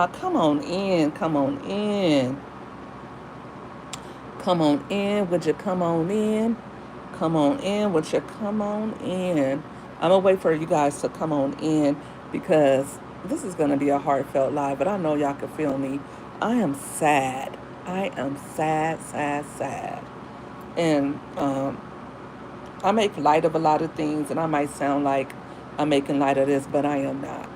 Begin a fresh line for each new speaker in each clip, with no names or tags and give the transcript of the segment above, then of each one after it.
Come on in, come on in, come on in. Would you come on in? Come on in. Would you come on in? I'm gonna wait for you guys to come on in because this is gonna be a heartfelt live. But I know y'all can feel me. I am sad. I am sad, sad, sad. And I make light of a lot of things, and I might sound like I'm making light of this, but I am not.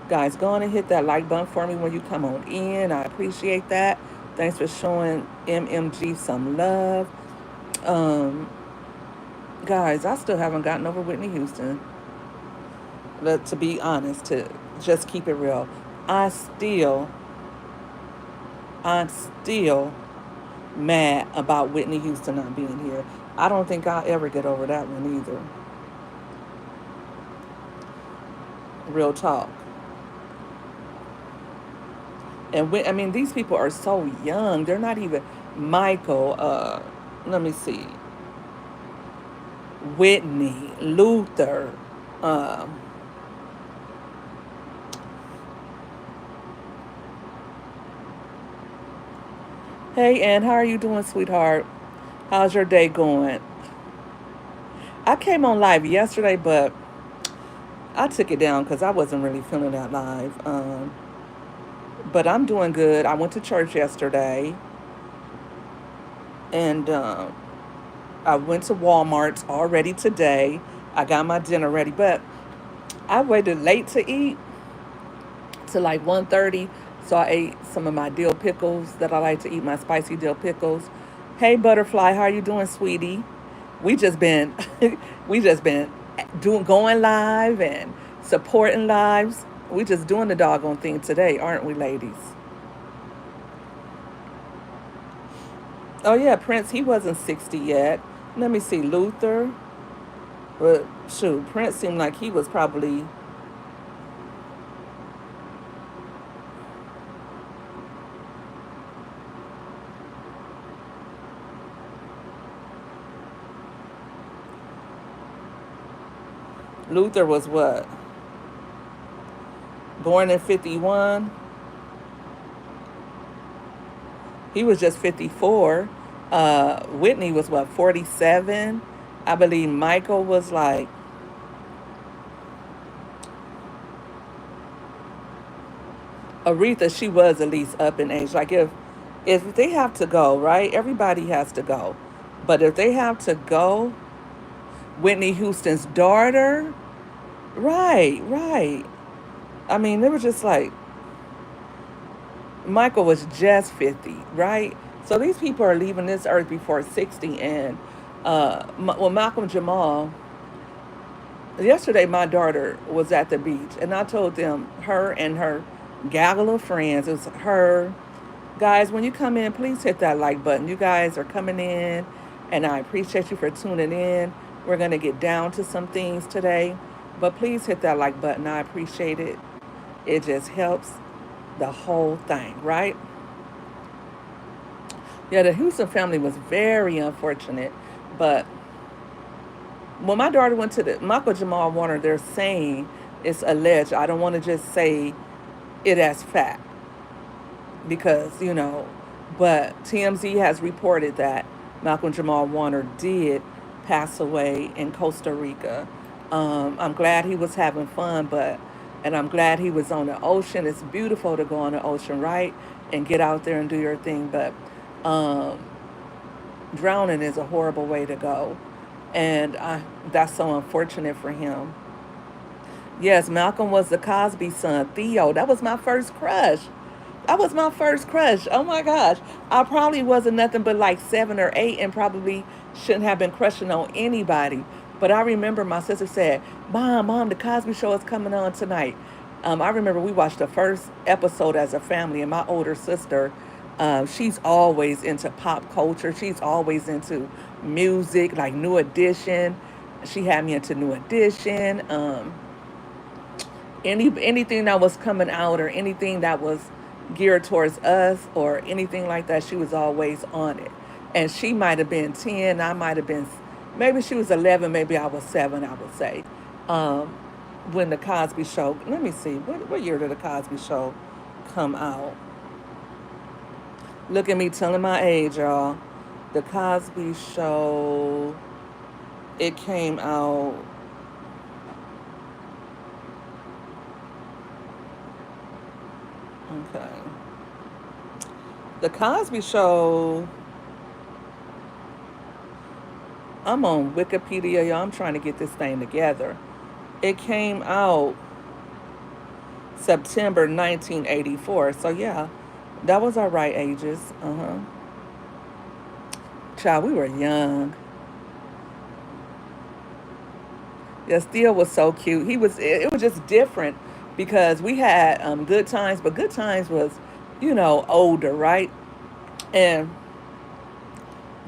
Guys, go on and hit that like button for me when you come on in. I appreciate that. Thanks for showing MMG some love. Um, Guys, I still haven't gotten over Whitney Houston. To be honest, to just keep it real, I still, I'm still mad about Whitney Houston not being here. I don't think I'll ever get over that one either. Real talk. And I mean, these people are so young. They're not even Michael. Let me see. Whitney, Luther. Um, hey, Ann, how are you doing, sweetheart? How's your day going? I came on live yesterday, but I took it down because I wasn't really feeling that live. But I'm doing good. I went to church yesterday, and I went to Walmart already today. I got my dinner ready, but I waited late to eat to like 1:30, so I ate some of my dill pickles that I like to eat, my spicy dill pickles. Hey, Butterfly, how are you doing, sweetie? We just been we just been doing going live and supporting lives. We just doing the doggone thing today, aren't we, ladies? Oh yeah, Prince, he wasn't 60 yet. Let me see, Luther. But shoot, Prince seemed like he was probably Luther was what? Born in 51. He was just 54. Whitney was what, 47? I believe Michael was like, Aretha, she was at least up in age. Like if they have to go, right? Everybody has to go. But if they have to go, Whitney Houston's daughter, right, right. I mean, they were just like Michael was just 50, right? So these people are leaving this earth before 60. And well, Malcolm Jamal, yesterday my daughter was at the beach, and I told them, her and her gaggle of friends, it was her. Guys, when you come in, please hit that like button. You guys are coming in, and I appreciate you for tuning in. We're going to get down to some things today, but please hit that like button. I appreciate it. It just helps the whole thing, right? Yeah, the Houston family was very unfortunate, but when my daughter went to the Michael Jamal Warner, they're saying it's alleged. I don't want to just say it as fact because, but TMZ has reported that Malcolm Jamal Warner did pass away in Costa Rica. I'm glad he was having fun, and I'm glad he was on the ocean. It's beautiful to go on the ocean, right? And get out there and do your thing, but um, drowning is a horrible way to go. And that's so unfortunate for him. Yes, Malcolm was the Cosby son, Theo. That was my first crush. That was my first crush. Oh my gosh. I probably wasn't nothing but like 7 or 8 and probably shouldn't have been crushing on anybody. But I remember my sister said, Mom, the Cosby Show is coming on tonight. I remember we watched the first episode as a family, and my older sister, she's always into pop culture. She's always into music, like New Edition. She had me into New Edition. Anything that was coming out or anything that was geared towards us or anything like that, she was always on it. And she might have been 10, I might have been, maybe she was 11, maybe I was 7, I would say. Um, when the Cosby Show, let me see, what year did the Cosby Show come out? Look at me telling my age, y'all. The Cosby Show, it came out. Okay. The Cosby Show, I'm on Wikipedia, y'all. I'm trying to get this thing together. It came out September 1984. So, yeah, that was our right ages. Uh huh. Child, we were young. Yeah, Steele was so cute. It was just different because we had Good Times, but Good Times was, older, right? And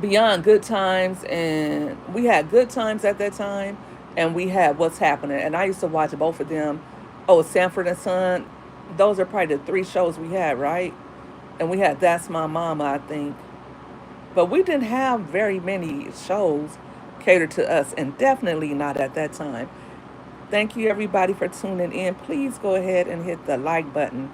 beyond Good Times, and we had Good Times at that time, and we had What's Happening. And I used to watch both of them. Oh, Sanford and Son. Those are probably the three shows we had, right? And we had That's My Mama, I think. But we didn't have very many shows catered to us, and definitely not at that time. Thank you, everybody, for tuning in. Please go ahead and hit the like button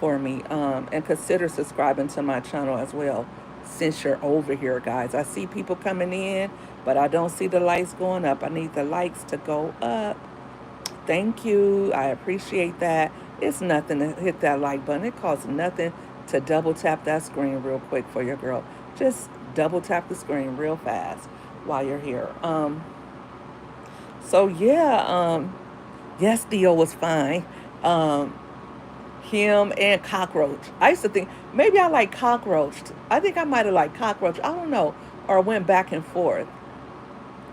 for me, and consider subscribing to my channel as well since you're over here, guys. I see people coming in, but I don't see the lights going up. I need the likes to go up. Thank you. I appreciate that. It's nothing to hit that like button. It costs nothing to double tap that screen real quick for your girl. Just double tap the screen real fast while you're here. So yeah, yes, Theo was fine. Um, him and Cockroach. I used to think maybe I like Cockroach. I think I might have liked Cockroach. I don't know, or went back and forth.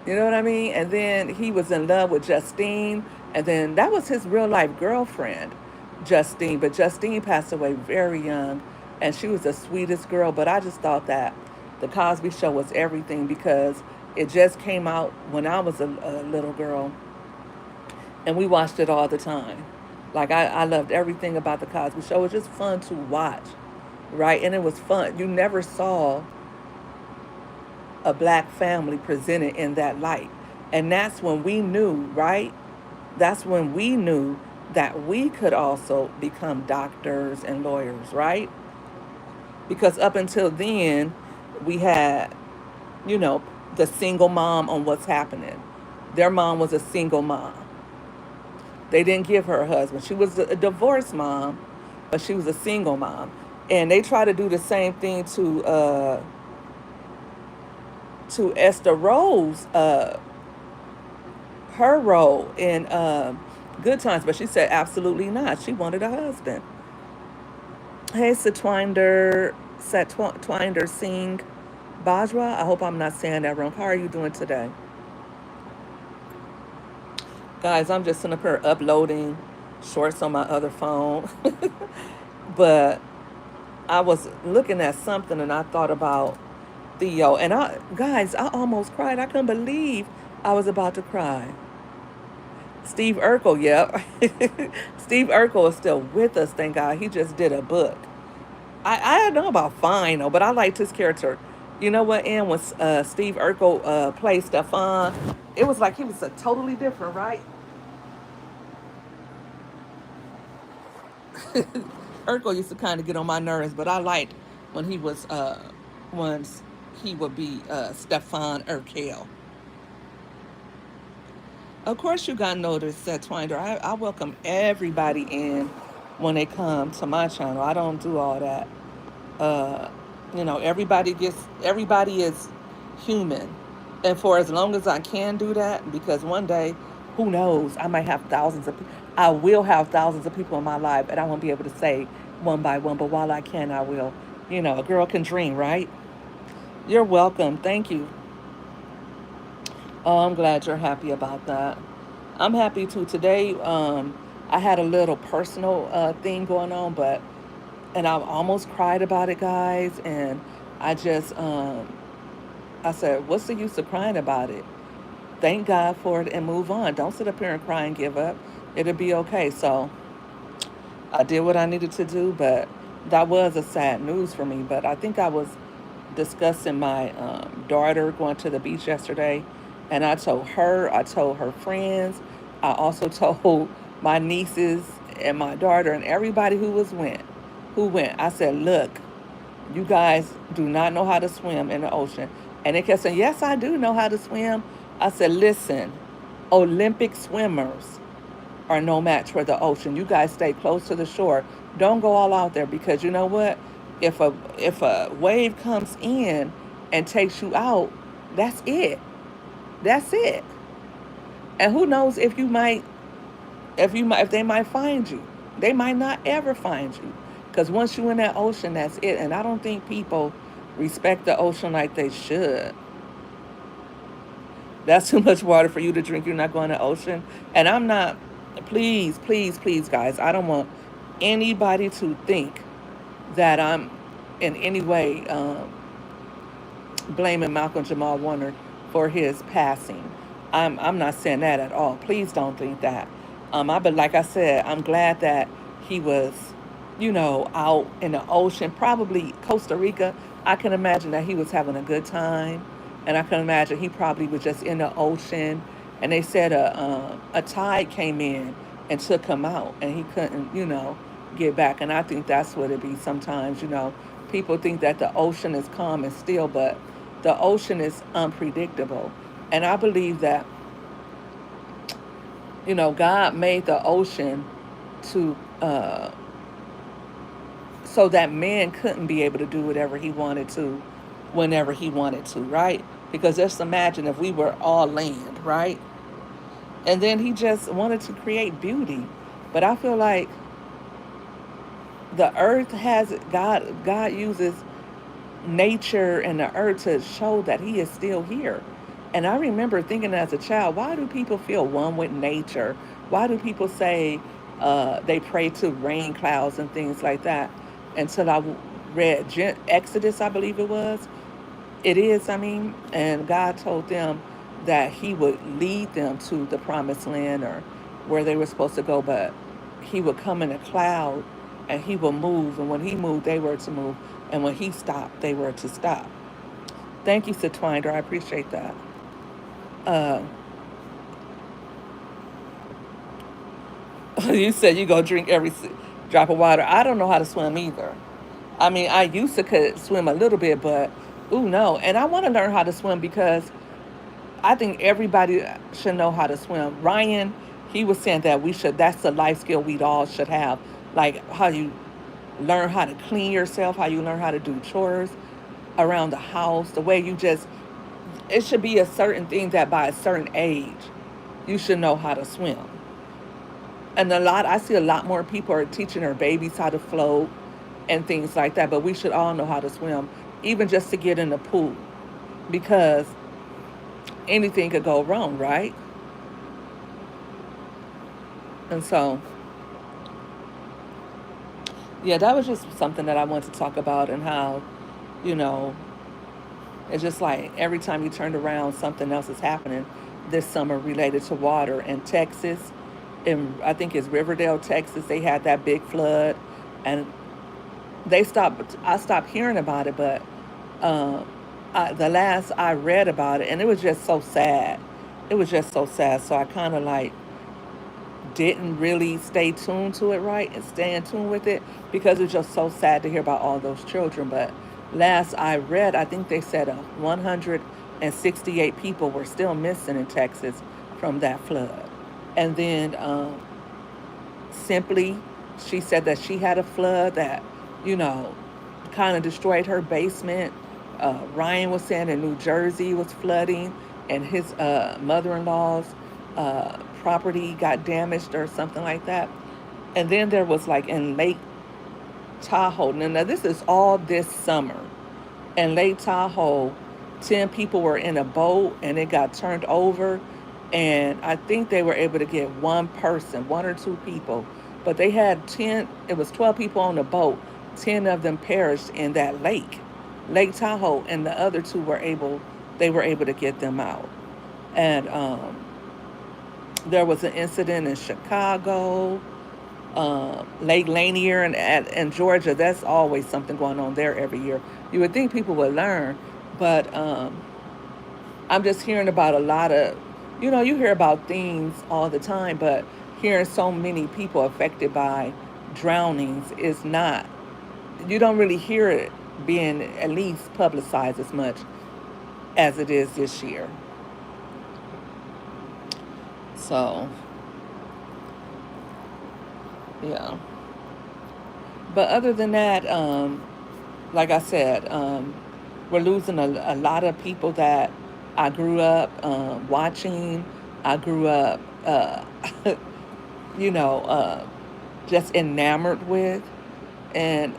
You know what I mean? And then he was in love with Justine, and then that was his real life girlfriend, Justine. But Justine passed away very young, and she was the sweetest girl. But I just thought that the Cosby Show was everything because it just came out when I was a little girl, and we watched it all the time. Like I loved everything about the Cosby Show. It was just fun to watch, right? And it was fun. You never saw a black family presented in that light. And that's when we knew, right? That's when we knew that we could also become doctors and lawyers, right? Because up until then, we had, you know, the single mom on What's Happening. Their mom was a single mom. They didn't give her a husband. She was a divorced mom, but she was a single mom. And they try to do the same thing to Esther Rose, her role in Good Times, but she said absolutely not. She wanted a husband. Hey, Satwinder Singh Bajwa. I hope I'm not saying that wrong. How are you doing today? Guys, I'm just sitting up here uploading shorts on my other phone. But I was looking at something and I thought about Theo. And I almost cried. I couldn't believe I was about to cry. Steve Urkel, yep. Steve Urkel is still with us, thank God. He just did a book. I don't know about fine, though, but I liked his character. You know what, and when Steve Urkel played Stefan, it was like he was a totally different, right? Urkel used to kind of get on my nerves, but I liked when he was, once he would be Stefan Urkel. Of course, you got noticed, said Twinder. I welcome everybody in when they come to my channel. I don't do all that. Uh, everybody is human, and for as long as I can do that, because one day, who knows, I might have I will have thousands of people in my life, and I won't be able to say one by one. But while I can, I will. A girl can dream, right? You're welcome. Thank you. Oh, I'm glad you're happy about that. I'm happy too. Today, I had a little personal thing going on, and I almost cried about it, guys. And I just, I said, what's the use of crying about it? Thank God for it and move on. Don't sit up here and cry and give up. It'll be okay. So I did what I needed to do, but that was a sad news for me. But I think I was discussing my daughter going to the beach yesterday, and I told her friends, I also told my nieces and my daughter and everybody who was went. who went. I said, look, you guys do not know how to swim in the ocean. And they kept saying, yes, I do know how to swim. I said, listen, Olympic swimmers are no match for the ocean. You guys stay close to the shore. Don't go all out there, because you know what? If a wave comes in and takes you out, that's it. That's it. And who knows if they might find you. They might not ever find you. Because once you're in that ocean, that's it. And I don't think people respect the ocean like they should. That's too much water for you to drink. You're not going to the ocean. And I'm not, please, please, please, guys, I don't want anybody to think that I'm in any way blaming Malcolm Jamal Warner for his passing. I'm not saying that at all. Please don't think that. But like I said, I'm glad that he was, out in the ocean, probably Costa Rica. I can imagine that he was having a good time, and I can imagine he probably was just in the ocean. And they said a tide came in and took him out, and he couldn't, get back. And I think that's what it be sometimes. People think that the ocean is calm and still, but the ocean is unpredictable. And I believe that, God made the ocean to so that man couldn't be able to do whatever he wanted to whenever he wanted to, right? Because just imagine if we were all land, right? And then he just wanted to create beauty. But I feel like the earth has God uses nature and the earth to show that he is still here. And I remember thinking as a child, why do people feel one with nature? Why do people say they pray to rain clouds and things like that? Until I read Exodus, I believe it was. It is, I mean, and God told them that he would lead them to the promised land or where they were supposed to go, but he would come in a cloud and he would move. And when he moved, they were to move. And when he stopped, they were to stop. Thank you, Sitwinder. I appreciate that. Uh, you said you go drink every drop of water. I don't know how to swim either. I mean, I used to could swim a little bit, but ooh no. And I want to learn how to swim because I think everybody should know how to swim. Ryan, he was saying that we should. That's a life skill we all should have, like how you learn how to clean yourself, how you learn how to do chores around the house. The way you just, it should be a certain thing that by a certain age, you should know how to swim. And I see a lot more people are teaching their babies how to float and things like that. But we should all know how to swim, even just to get in the pool, because anything could go wrong, right? And so, yeah, that was just something that I wanted to talk about, and how, you know, it's just like every time you turned around, something else is happening this summer related to water. In Texas, in I think it's Riverdale, Texas, they had that big flood, and I stopped hearing about it, but the last I read about it, and it was just so sad. It was just so sad. So I kind of like didn't really stay tuned to it right and stay in tune with it, because it's just so sad to hear about all those children. But last I read, I think they said 168 people were still missing in Texas from that flood. And then simply, she said that she had a flood that, you know, kind of destroyed her basement. Ryan was saying in New Jersey was flooding, and his mother-in-law's property got damaged or something like that. And then there was like in Lake Tahoe. Now this is all this summer. In Lake Tahoe, 10 people were in a boat and it got turned over. And I think they were able to get one person, one or two people. But they had 10, it was 12 people on the boat. 10 of them perished in that lake, Lake Tahoe, and the other two they were able to get them out. And there was an incident in Chicago, Lake Lanier, and Georgia. That's always something going on there every year. You would think people would learn, but I'm just hearing about a lot of, you hear about things all the time, but hearing so many people affected by drownings is not you don't really hear it being at least publicized as much as it is this year. So, yeah. But other than that, like I said, we're losing a lot of people that I grew up watching. I grew up, you know, just enamored with. And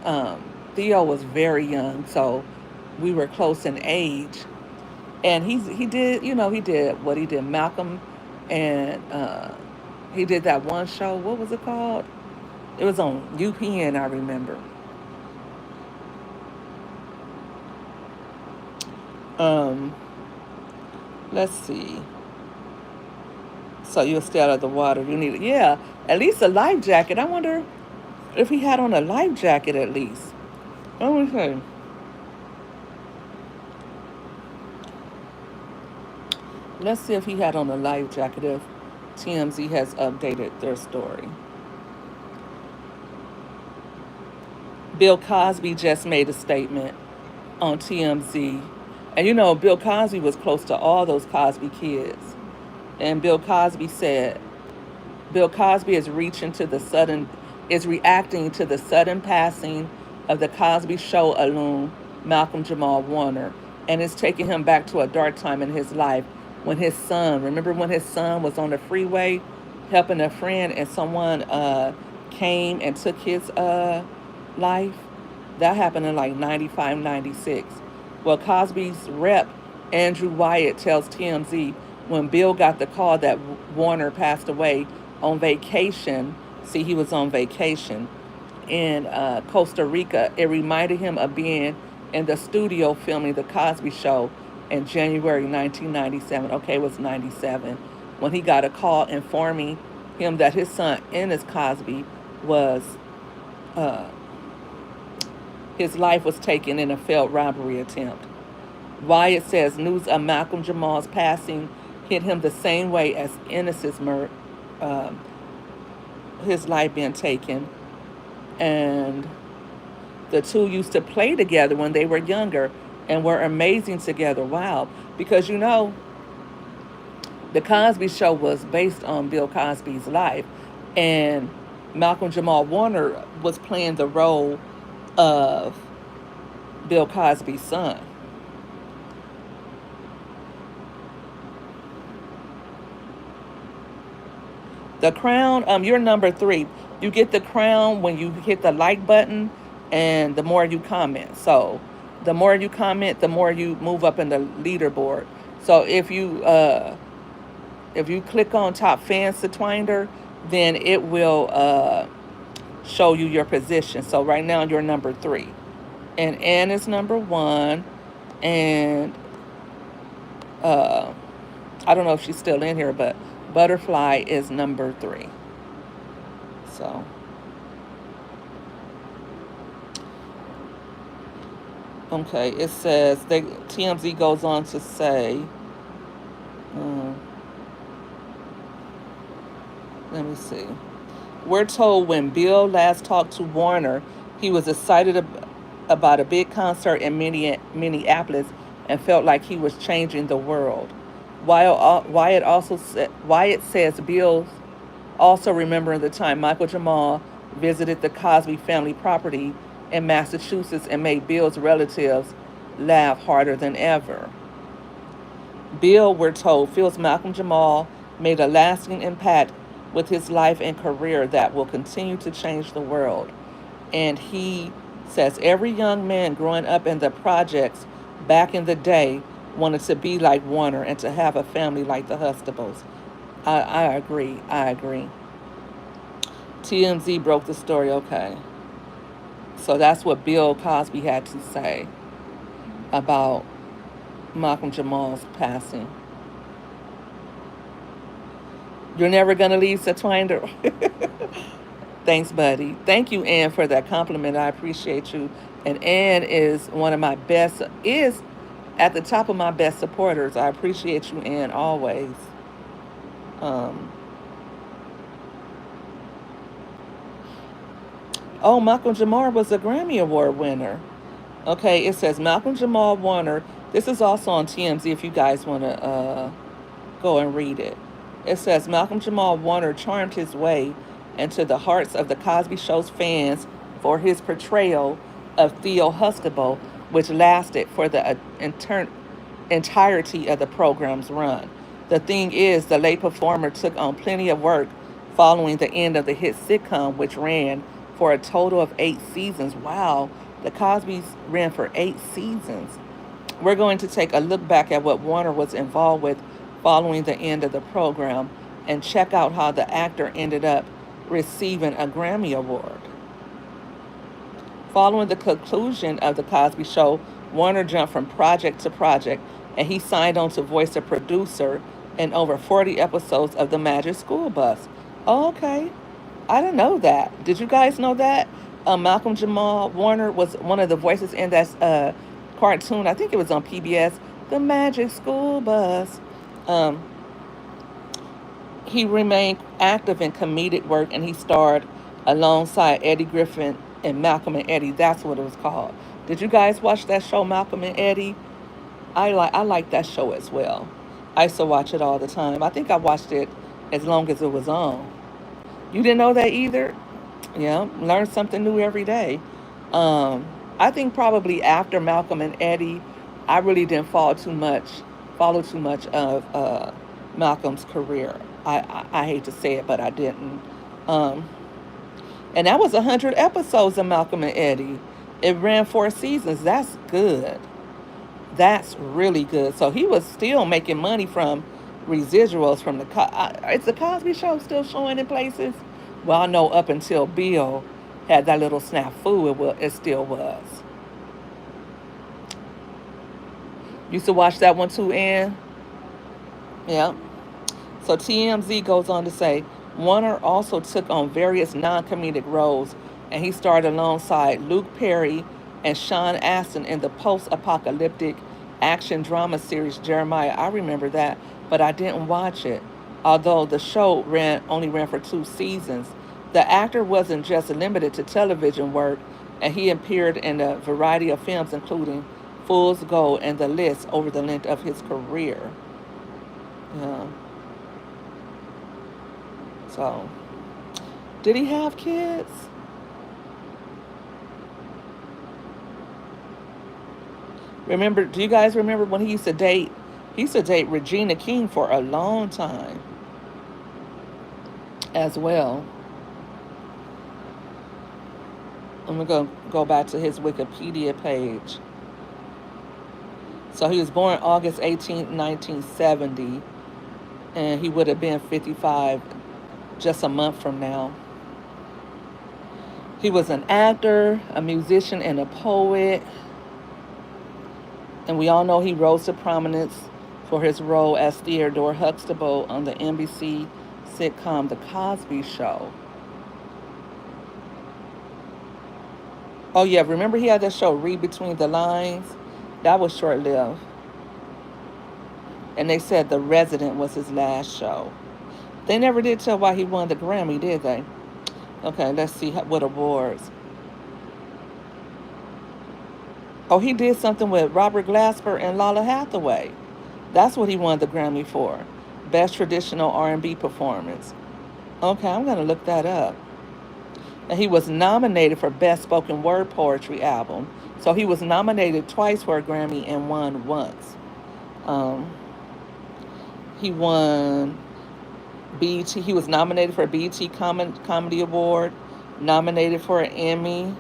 Theo was very young, so we were close in age. And he did, he did what he did. Malcolm, and he did that one show. What was it called? It was on UPN, I remember. Um, let's see. So you'll stay out of the water. You need, yeah, at least a life jacket. I wonder if he had on a life jacket at least. Okay. Let's see if he had on a life jacket if TMZ has updated their story. Bill Cosby just made a statement on TMZ. And Bill Cosby was close to all those Cosby kids. And Bill Cosby is reacting to the sudden passing of the Cosby Show alum Malcolm Jamal Warner, and it's taking him back to a dark time in his life when remember when his son was on the freeway helping a friend and someone came and took his life? That happened in like 95, 96. Well, Cosby's rep, Andrew Wyatt, tells TMZ when Bill got the call that Warner passed away on vacation, see, he was on vacation in Costa Rica, it reminded him of being in the studio filming The Cosby Show in January 1997. Okay, it was 97. When he got a call informing him that his son, Ennis Cosby, was uh, his life was taken in a failed robbery attempt. Wyatt says news of Malcolm Jamal's passing hit him the same way as Ennis's um, his life being taken. And the two used to play together when they were younger and were amazing together. Wow. Because the Cosby Show was based on Bill Cosby's life. And Malcolm Jamal Warner was playing the role of Bill Cosby's son. The crown, you're number 3. You get the crown when you hit the like button and the more you comment. So the more you comment, the more you move up in the leaderboard. So if you click on top fans to Twinder, then it will show you your position. So right now you're number 3. And Ann is number 1. And uh, I don't know if she's still in here, but Butterfly is number 3. So, okay, it says TMZ goes on to say, um, let me see. We're told when Bill last talked to Warner, he was excited about a big concert in Minneapolis and felt like he was changing the world. Wyatt says Bill also remembering the time Michael Jamal visited the Cosby family property in Massachusetts and made Bill's relatives laugh harder than ever. Bill, we're told, feels Malcolm Jamal made a lasting impact with his life and career that will continue to change the world. And he says every young man growing up in the projects back in the day wanted to be like Warner and to have a family like the Hustables. I agree. I agree. TMZ broke the story. Okay. So that's what Bill Cosby had to say about Malcolm Jamal's passing. You're never going to leave Satwinder. Thanks, buddy. Thank you, Ann, for that compliment. I appreciate you. And Ann is one of my best, is at the top of my best supporters. I appreciate you, Ann, always. Um, Oh, Malcolm Jamal was a Grammy Award winner. Okay, it says Malcolm Jamal Warner. This is also on TMZ if you guys want to go and read it. It says Malcolm Jamal Warner charmed his way into the hearts of the Cosby Show's fans for his portrayal of Theo Huxtable, which lasted for the entirety of the program's run. The thing is, the late performer took on plenty of work following the end of the hit sitcom, which ran for a total of 8 seasons. Wow, the Cosby's ran for 8 seasons. We're going to take a look back at what Warner was involved with following the end of the program and check out how the actor ended up receiving a Grammy Award. Following the conclusion of The Cosby Show, Warner jumped from project to project and he signed on to voice a producer in over 40 episodes of The Magic School Bus. Oh, okay. I didn't know that. Did you guys know that? Malcolm Jamal Warner was one of the voices in that cartoon. I think it was on PBS, The Magic School Bus. Um, he remained active in comedic work and he starred alongside Eddie Griffin in Malcolm and Eddie. That's what it was called. Did you guys watch that show, Malcolm and Eddie? I like that show as well. I used to watch it all the time. I think I watched it as long as it was on. You didn't know that either? Yeah, learn something new every day. Um, I think probably after Malcolm and Eddie, I really didn't follow too much of Malcolm's career. I hate to say it, but I didn't. Um, and that was 100 episodes of Malcolm and Eddie. It ran 4 seasons. That's good. That's really good. So he was still making money from residuals from the. Is the Cosby Show still showing in places? Well, I know up until Bill had that little snafu, it still was. Used to watch that one too, Ann. Yeah. So TMZ goes on to say Warner also took on various non-comedic roles, and he starred alongside Luke Perry and Sean Astin in the post-apocalyptic action drama series Jeremiah. I remember that, but I didn't watch it. Although the show only ran for 2 seasons, the actor wasn't just limited to television work, and he appeared in a variety of films, including Fool's Gold and The List, over the length of his career. Yeah. So, did he have kids? Remember? Do you guys remember when he used to date? He used to date Regina King for a long time as well. I'm gonna go back to his Wikipedia page. So he was born August 18th, 1970, and he would have been 55 just a month from now. He was an actor, a musician, and a poet. And we all know he rose to prominence for his role as Theodore Huxtable on the NBC sitcom The Cosby Show. Oh, yeah, remember he had that show, Read Between the Lines? That was short lived. And they said The Resident was his last show. They never did tell why he won the Grammy, did they? Okay, let's see what awards. Oh, he did something with Robert Glasper and Lala Hathaway. That's what he won the Grammy for. Best Traditional R&B Performance. Okay, I'm going to look that up. And he was nominated for Best Spoken Word Poetry Album. So he was nominated twice for a Grammy and won once. Um, he won BET. He was nominated for a BET Comedy Award, nominated for an Emmy,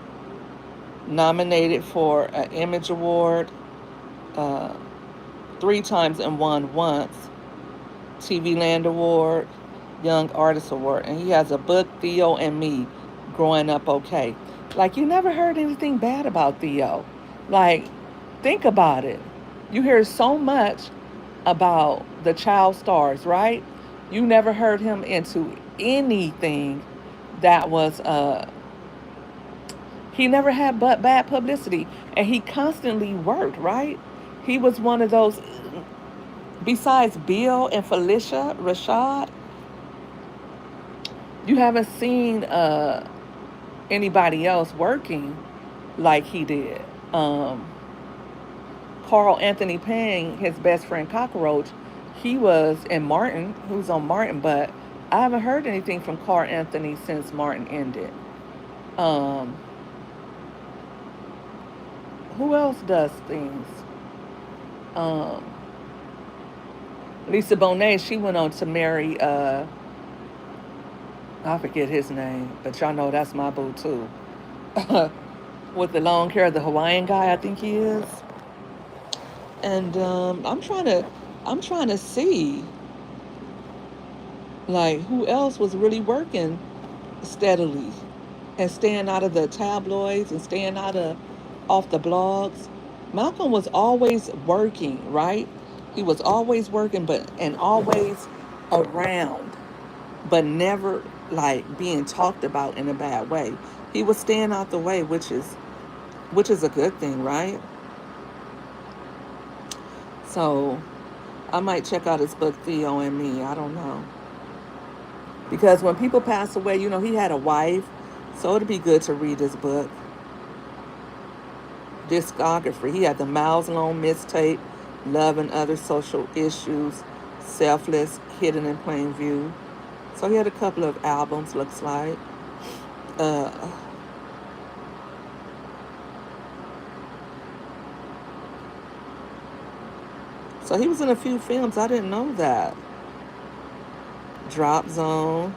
nominated for an Image Award, uh, 3 times and won once. TV Land Award, Young Artist Award. And he has a book, Theo and Me, Growing Up Okay. Like, you never heard anything bad about Theo. Like, think about it. You hear so much about the child stars, right? You never heard him into anything that was, he never had but bad publicity. And he constantly worked, right? He was one of those, besides Bill and Felicia Rashad, you haven't seen anybody else working like he did. Um, Carl Anthony Pang, his best friend Cockroach, he was in Martin, who's on Martin, but I haven't heard anything from Carl Anthony since Martin ended. Um, who else does things? Um, Lisa Bonet, she went on to marry, I forget his name, but y'all know that's my boo too. With the long hair, the Hawaiian guy, I think he is. And I'm trying to see like who else was really working steadily and staying out of the tabloids and staying out of off the blogs. Malcolm was always working, right? He was always working, but and always around, but never like being talked about in a bad way. He was staying out the way, which is a good thing, right? So I might check out his book Theo and Me. I don't know. Because when people pass away, he had a wife, so it'd be good to read his book. Discography. He had the Miles Long mixtape, Love and Other Social Issues, Selfless, Hidden in Plain View. So he had a couple of albums, looks like. Uh, so he was in a few films. I didn't know that. Drop Zone,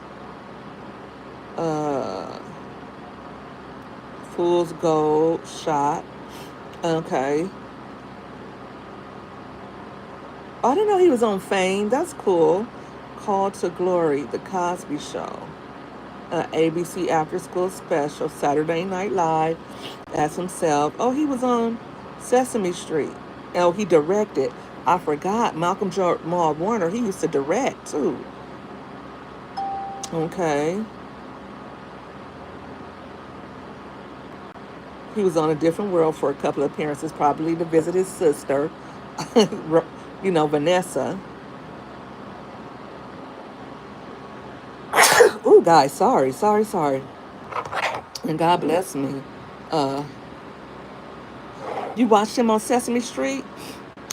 uh, Fool's Gold, Shot. Okay. I didn't know he was on Fame. That's cool. Call to Glory, The Cosby Show, ABC After School Special, Saturday Night Live as himself. Oh, he was on Sesame Street. Oh, he directed. I forgot. Malcolm Jamal Warner, he used to direct too. Okay. He was on A Different World for a couple of appearances, probably to visit his sister, Vanessa. Oh, guys, sorry, sorry, sorry. And God bless me. Uh, you watched him on Sesame Street?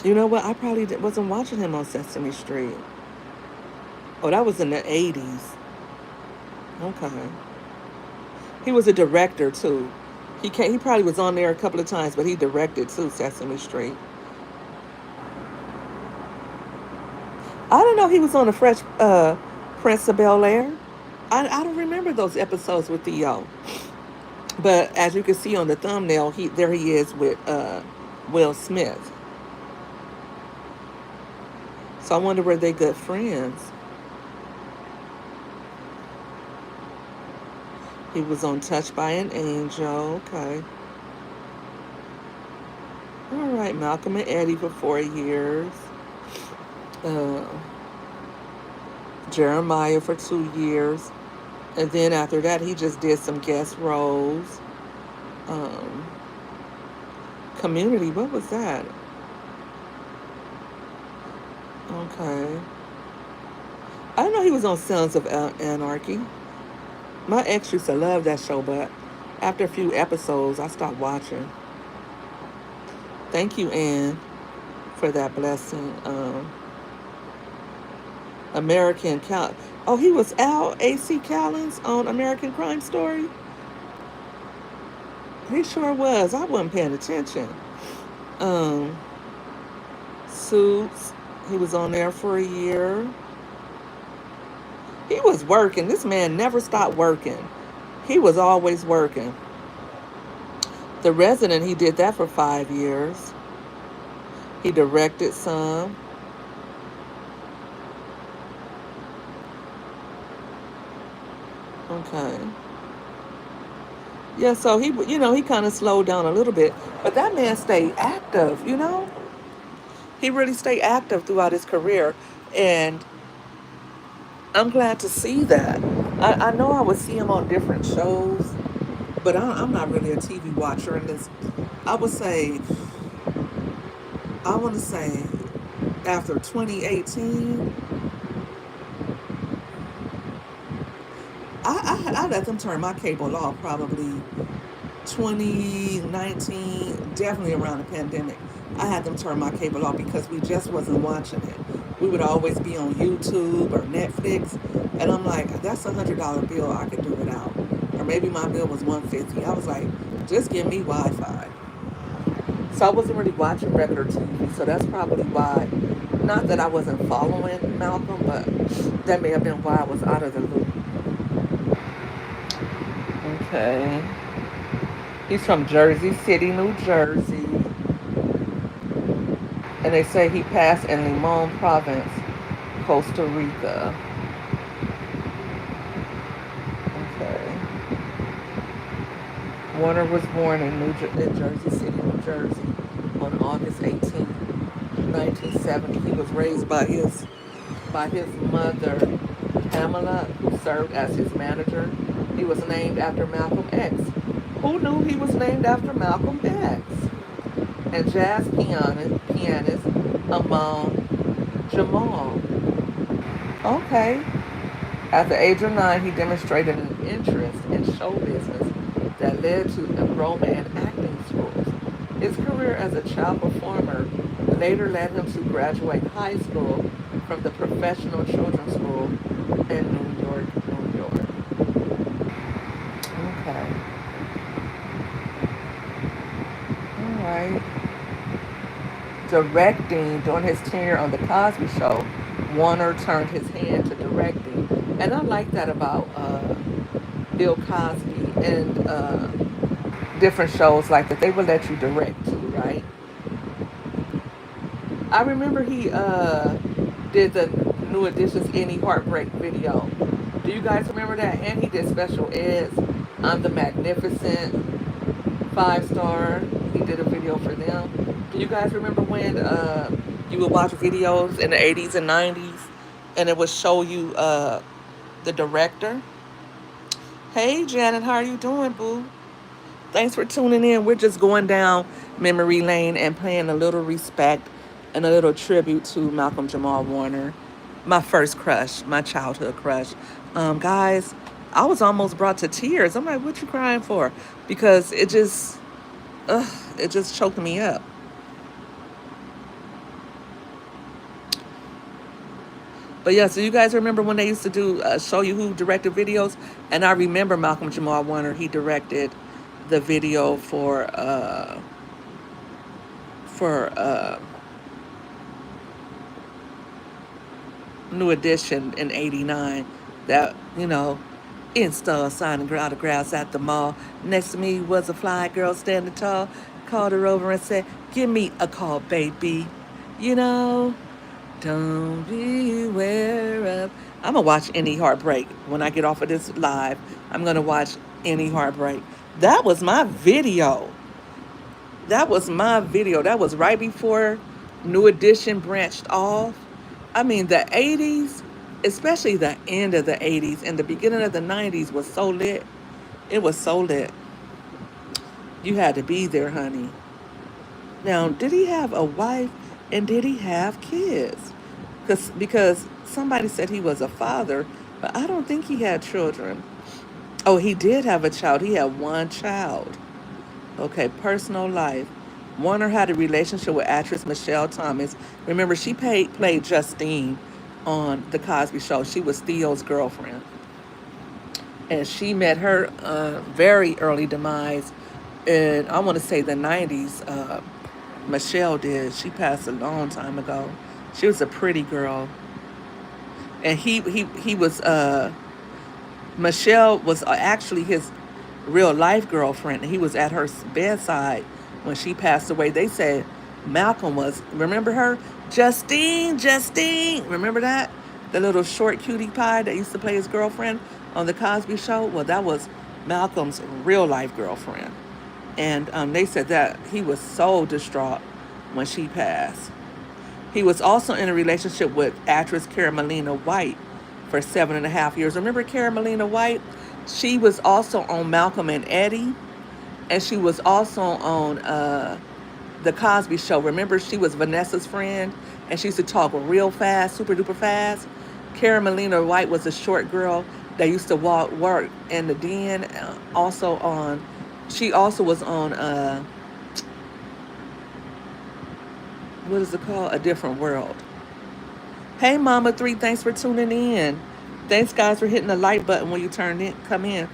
You know what? I probably wasn't watching him on Sesame Street. Oh, that was in the 80s. Okay. He was a director too. He probably was on there a couple of times, but he directed too, Sesame Street. I don't know he was on the Fresh Prince of Bel Air. I don't remember those episodes with Theo. But as you can see on the thumbnail, he is with Will Smith. So I wonder were they good friends? He was on Touched by an Angel. Okay. All right, Malcolm and Eddie for 4 years. Uh, Jeremiah for 2 years. And then after that, he just did some guest roles. Um, Community, what was that? Okay. I didn't know he was on Sons of Anarchy. My ex used to love that show, but after a few episodes, I stopped watching. Thank you, Anne, for that blessing. American Cal. Oh, he was Al A.C. Callens on American Crime Story. He sure was. I wasn't paying attention. Um, Suits. He was on there for a year. He was working. This man never stopped working. He was always working. The Resident, he did that for 5 years. He directed some. Okay. Yeah, so he kind of slowed down a little bit, but that man stayed active. He really stayed active throughout his career, and I'm glad to see that. I know I would see him on different shows, but I'm not really a TV watcher. And this, I would say, I want to say, after 2018, I let them turn my cable off probably 2019, definitely around the pandemic. I had them turn my cable off because we just wasn't watching it. We would always be on YouTube or Netflix, and I'm like, that's $100 bill I could do without. Or maybe my bill was 150. I was like, just give me Wi-Fi. So I wasn't really watching regular TV, so that's probably why. Not that I wasn't following Malcolm, but that may have been why I was out of the loop. Okay. He's from Jersey City, New Jersey. And they say he passed in Limon Province, Costa Rica. Okay. Warner was born in Jersey City, New Jersey on August 18th, 1970. He was raised by his mother, Pamela, who served as his manager. He was named after Malcolm X. Who knew he was named after Malcolm X? And jazz pianist among Jamal. Okay. At the age of 9, he demonstrated an interest in show business that led to enrollment in acting schools. His career as a child performer later led him to graduate high school from the Professional Children's School in New York, New York. Okay. All right. Directing during his tenure on The Cosby Show, Warner turned his hand to directing. And I like that about Bill Cosby and different shows like that. They would let you direct too, right? I remember he did the New Edition's Any Heartbreak video. Do you guys remember that? And he did special eds on The Magnificent, 5 Star. He did a video for them. Do you guys remember when you would watch videos in the 80s and 90s and it would show you the director? Hey, Janet, how are you doing, boo? Thanks for tuning in. We're just going down memory lane and paying a little respect and a little tribute to Malcolm Jamal Warner, my first crush, my childhood crush. Guys, I was almost brought to tears. I'm like, what you crying for? Because it just choked me up. But yeah, so you guys remember when they used to do show you who directed videos? And I remember Malcolm Jamal Warner. He directed the video for New Edition in '89. That install signing autographs at the mall. Next to me was a fly girl standing tall. Called her over and said, "Give me a call, baby." You know. Don't beware of. I'm gonna watch Any Heartbreak when I get off of this live. I'm gonna watch Any Heartbreak. That was my video. That was my video. That was right before New Edition branched off. I mean, the 80s, especially the end of the 80s and the beginning of the 90s was so lit. It was so lit. You had to be there, honey. Now, did he have a wife and did he have kids? Because somebody said he was a father, but I don't think he had children. Oh, he did have a child. He had one child. Okay, personal life. Warner had a relationship with actress Michelle Thomas. Remember, she played Justine on The Cosby Show. She was Theo's girlfriend. And she met her very early demise in, I want to say, the 90s. Michelle did. She passed a long time ago. She was a pretty girl. And he was, Michelle was actually his real life girlfriend. He was at her bedside when she passed away. They said Malcolm was, remember her? Justine. Remember that? The little short cutie pie that used to play his girlfriend on The Cosby Show? Well, that was Malcolm's real life girlfriend. And they said that he was so distraught when she passed. He was also in a relationship with actress Carmelina White for 7.5 years. Remember Carmelina White? She was also on Malcolm and Eddie, and she was also on The Cosby Show. Remember, she was Vanessa's friend, and she used to talk real fast, super duper fast. Carmelina White was a short girl, They used to walk work in the den. Also on, she also was on what is it called? A Different World. Hey, Mama Three, thanks for tuning in. Thanks, guys, for hitting the like button when you come in.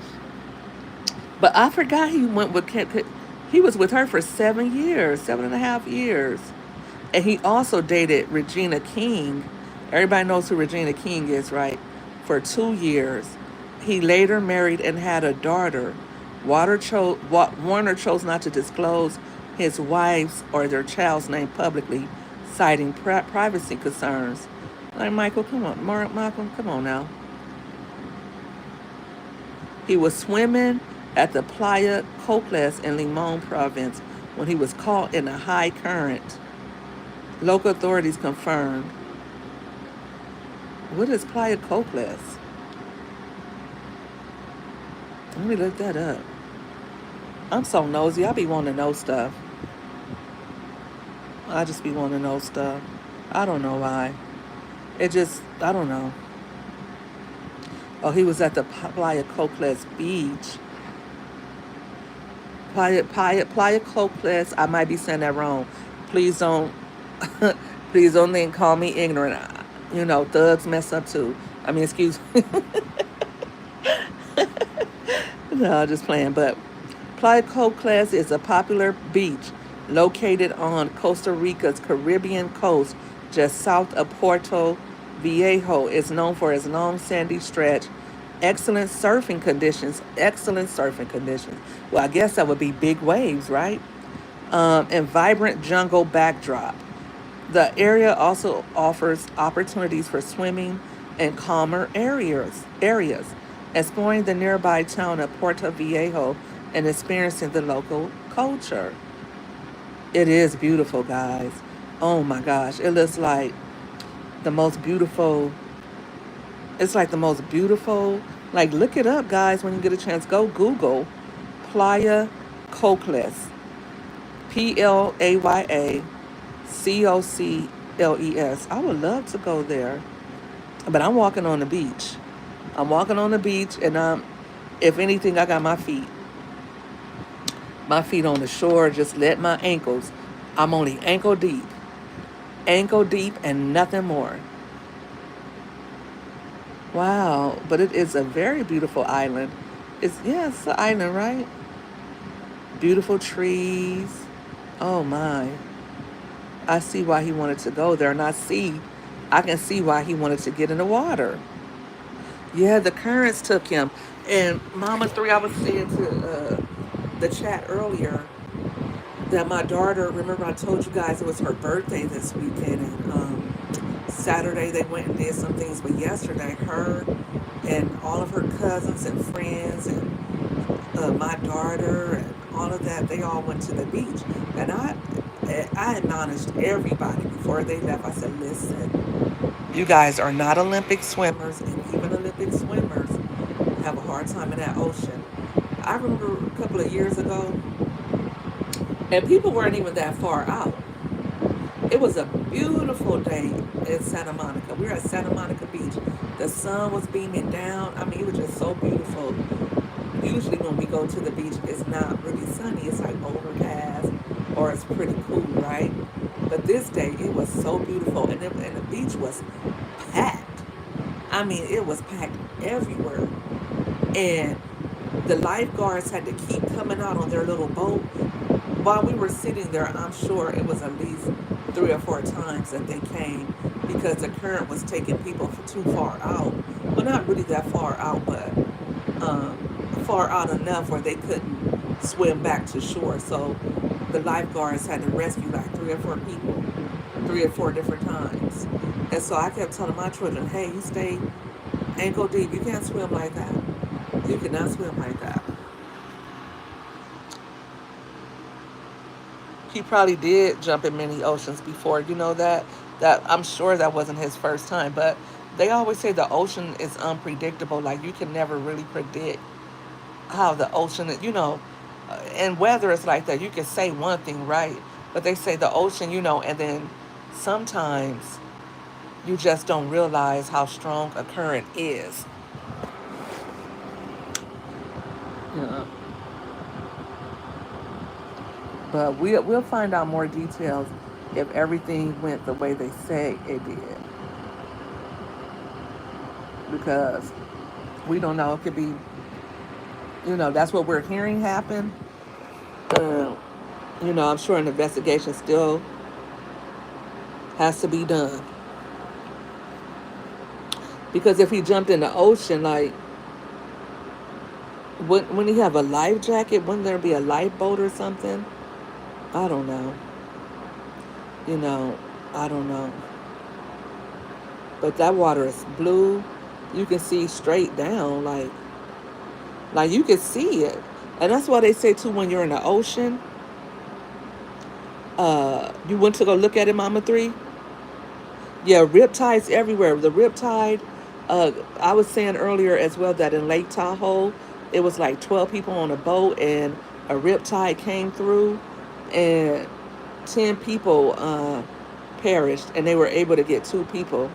But I forgot he went with he was with her for 7 years, 7.5 years, and he also dated Regina King. Everybody knows who Regina King is, right? For 2 years, he later married and had a daughter. Warner chose not to disclose his wife's or their child's name publicly, citing privacy concerns. Like Michael, come on, Michael, come on now. He was swimming at the Playa Cocles in Limon province when he was caught in a high current. Local authorities confirmed. What is Playa Cocles? Let me look that up. I'm so nosy. I be wanting to know stuff. I just be wanting to know stuff. I don't know why. I don't know. Oh, he was at the Playa Cocles beach. Playa Cocles. I might be saying that wrong. Please don't, please don't then call me ignorant. You know, thugs mess up too. I mean, excuse me. No, just playing. But Playa Cocles is a popular beach located on Costa Rica's Caribbean coast, just south of Puerto Viejo. It's known for its long sandy stretch, excellent surfing conditions. Excellent surfing conditions. Well, I guess that would be big waves, right? And vibrant jungle backdrop. The area also offers opportunities for swimming in calmer areas, exploring the nearby town of Puerto Viejo and experiencing the local culture. It is beautiful, guys. Oh my gosh, it looks like the most beautiful. It's like the most beautiful. Like, look it up, guys, when you get a chance. Go Google Playa Cocles. Playa Cocles. I would love to go there. But I'm walking on the beach. I'm walking on the beach, and if anything, I got my feet on the shore. Just let my ankles. I'm only ankle deep, and nothing more. Wow, but it is a very beautiful island. It's an island, right? Beautiful trees. Oh my. I see why he wanted to go there, and I can see why he wanted to get in the water. Yeah, the currents took him. And Mama Three, I was saying to the chat earlier that my daughter, remember I told you guys it was her birthday this weekend, and Saturday they went and did some things, but yesterday her and all of her cousins and friends and my daughter and all of that, they all went to the beach. And I admonished everybody before they left. I said, listen, you guys are not Olympic swimmers, and even Olympic swimmers have a hard time in that ocean. I remember a couple of years ago, and people weren't even that far out. It was a beautiful day in Santa Monica. We were at Santa Monica Beach. The sun was beaming down. I mean, it was just so beautiful. Usually, when we go to the beach, it's not really sunny. It's like overcast or it's pretty cool, right? But this day, it was so beautiful. And the beach was packed. I mean, it was packed everywhere. And the lifeguards had to keep coming out on their little boat. While we were sitting there, I'm sure it was at least 3 or 4 times that they came because the current was taking people too far out. Well, not really that far out, but um, far out enough where they couldn't swim back to shore. So the lifeguards had to rescue like 3 or 4 people, 3 or 4 different times. And so I kept telling my children, hey, you stay ankle deep. You can't swim like that. You cannot swim like that. He probably did jump in many oceans before. You know that I'm sure that wasn't his first time, but they always say the ocean is unpredictable. Like you can never really predict how the ocean, and weather is like that. You can say one thing, right? But they say the ocean, and then sometimes you just don't realize how strong a current is. But we'll find out more details if everything went the way they say it did, because we don't know. It could be, that's what we're hearing happen. Uh, I'm sure an investigation still has to be done, because if he jumped in the ocean, like, wouldn't he have a life jacket? Wouldn't there be a lifeboat or something? I don't know. You know, I don't know. But that water is blue. You can see straight down, like you can see it. And that's why they say too, when you're in the ocean, you went to go look at it, Mama Three. Yeah, riptides everywhere. The riptide, I was saying earlier as well that in Lake Tahoe, it was like 12 people on a boat and a riptide came through and 10 people perished and they were able to get 2 people.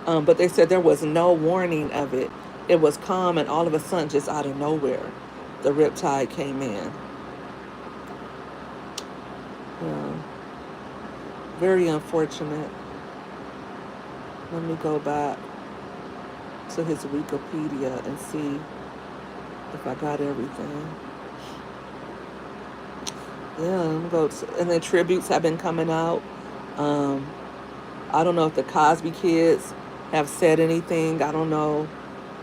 But they said there was no warning of it. It was calm and all of a sudden, just out of nowhere, the riptide came in. Yeah, very unfortunate. Let me go back to his Wikipedia and see if I got everything. Yeah, let me go and then tributes have been coming out. Um, I don't know if the Cosby kids have said anything. I don't know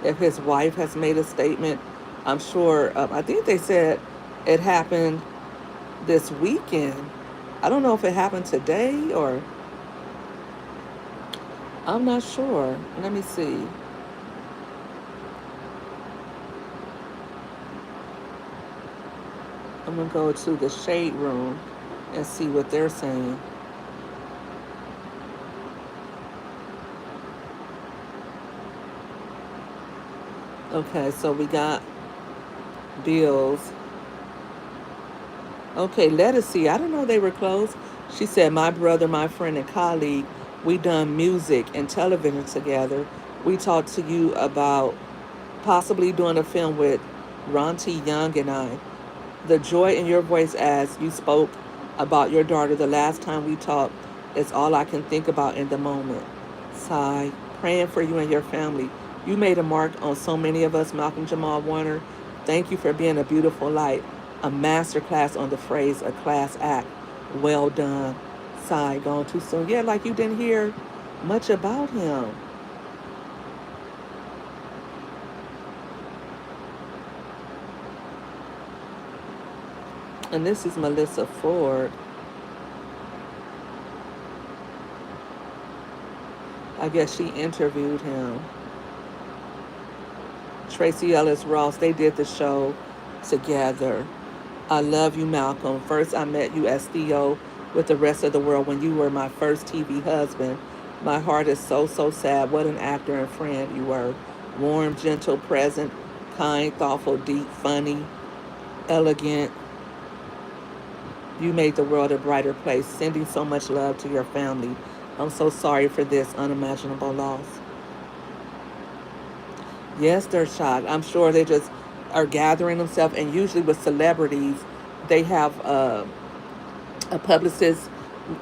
if his wife has made a statement. I'm sure. I think they said it happened this weekend. I don't know if it happened today or I'm not sure. Let me see. I'm gonna go to the shade room and see what they're saying. Okay, so we got bills. Okay, Lettucey. I didn't know they were close. She said, my brother, my friend, and colleague, we done music and television together. We talked to you about possibly doing a film with Ronti Young and I. The joy in your voice as you spoke about your daughter the last time we talked is all I can think about in the moment. Sigh, praying for you and your family. You made a mark on so many of us, Malcolm Jamal Warner. Thank you for being a beautiful light, a master class on the phrase, a class act. Well done. Sigh, gone too soon. Yeah, like you didn't hear much about him. And this is Melissa Ford. I guess she interviewed him. Tracy Ellis Ross, they did the show together. I love you, Malcolm. First, I met you as Theo with the rest of the world when you were my first TV husband. My heart is so, so sad. What an actor and friend you were. Warm, gentle, present, kind, thoughtful, deep, funny, elegant. You made the world a brighter place. Sending so much love to your family. I'm so sorry for this unimaginable loss. Yes, they're shocked. I'm sure they just are gathering themselves. And usually with celebrities, they have a publicist.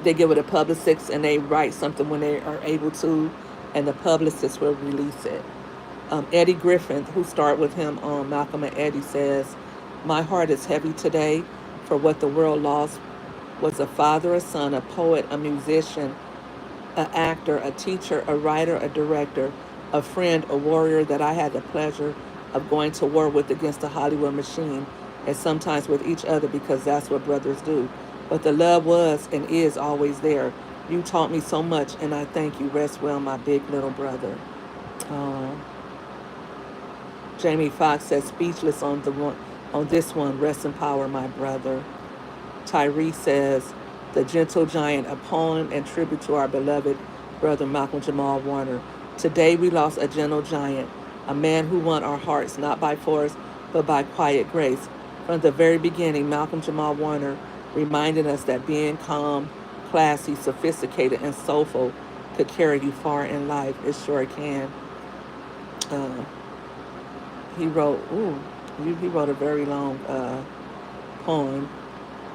They give it a publicist and they write something when they are able to, and the publicist will release it. Eddie Griffin, who starred with him on Malcolm and Eddie, says, my heart is heavy today for what the world lost was a father, a son, a poet, a musician, an actor, a teacher, a writer, a director, a friend, a warrior that I had the pleasure of going to war with against the Hollywood machine and sometimes with each other because that's what brothers do. But the love was and is always there. You taught me so much and I thank you. Rest well, my big little brother. Oh. Jamie Foxx says speechless on this one. Rest in power, my brother. Tyree says, The Gentle Giant, a poem and tribute to our beloved brother Malcolm Jamal Warner. Today we lost a gentle giant, a man who won our hearts not by force, but by quiet grace. From the very beginning, Malcolm Jamal Warner reminded us that being calm, classy, sophisticated, and soulful could carry you far in life. It sure can. Uh, he wrote, he wrote a very long poem.